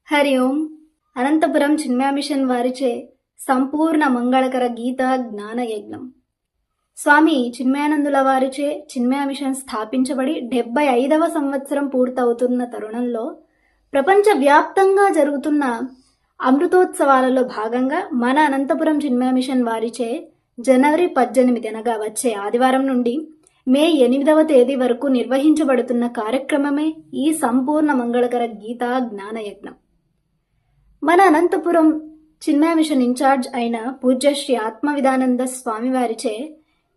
హరి ఓం. అనంతపురం చిన్మయ machine వారిచే సంపూర్ణ మంగళకర గీతా జ్ఞాన యజ్ఞం. స్వామి చిన్మయానందుల వారిచే చిన్మయ మిషన్ స్థాపించబడి 75వ సంవత్సరం పూర్తవుతున్న తరుణంలో ప్రపంచ వ్యాప్తంగా జరుగుతున్న అమృతోత్సవాలలో భాగంగా మన అనంతపురం చిన్మయ మిషన్ వారిచే జనవరి 18 అనగా వచ్చే ఆదివారం నుండి మే 8వ తేదీ వరకు నిర్వహించబడుతున్న కార్యక్రమమే ఈ సంపూర్ణ మంగళకర గీతా జ్ఞాన యజ్ఞం. మన అనంతపురం చిన్మయ మిషన్ ఇన్ఛార్జ్ అయిన పూజ్య శ్రీ ఆత్మవిధానంద స్వామి వారిచే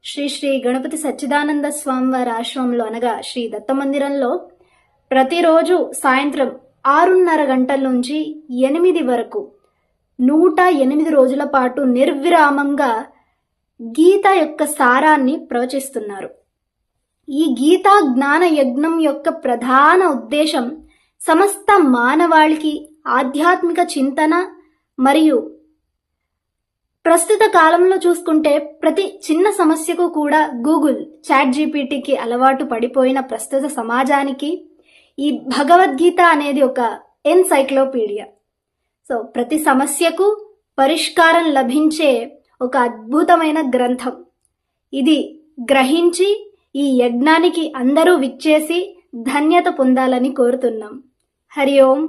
శ్రీ శ్రీ గణపతి సచ్చిదానంద స్వామి వారి ఆశ్రమంలో అనగా శ్రీ దత్త మందిరంలో ప్రతిరోజు సాయంత్రం 6:30 గంటల నుంచి 8 వరకు 108 రోజుల పాటు నిర్విరామంగా గీత యొక్క సారాన్ని ప్రవచిస్తున్నారు. ఈ గీతా జ్ఞాన యజ్ఞం యొక్క ప్రధాన ఉద్దేశం సమస్త మానవాళికి ఆధ్యాత్మిక చింతన మరియు ప్రస్తుత కాలంలో చూసుకుంటే ప్రతి చిన్న సమస్యకు కూడా గూగుల్ ChatGPTకి అలవాటు పడిపోయిన ప్రస్తుత సమాజానికి ఈ భగవద్గీత అనేది ఒక ఎన్సైక్లోపీడియా. సో ప్రతి సమస్యకు పరిష్కారం లభించే ఒక అద్భుతమైన గ్రంథం. ఇది గ్రహించి ఈ యజ్ఞానికి అందరూ విచ్చేసి ధన్యత పొందాలని కోరుతున్నాం. హరి ఓం.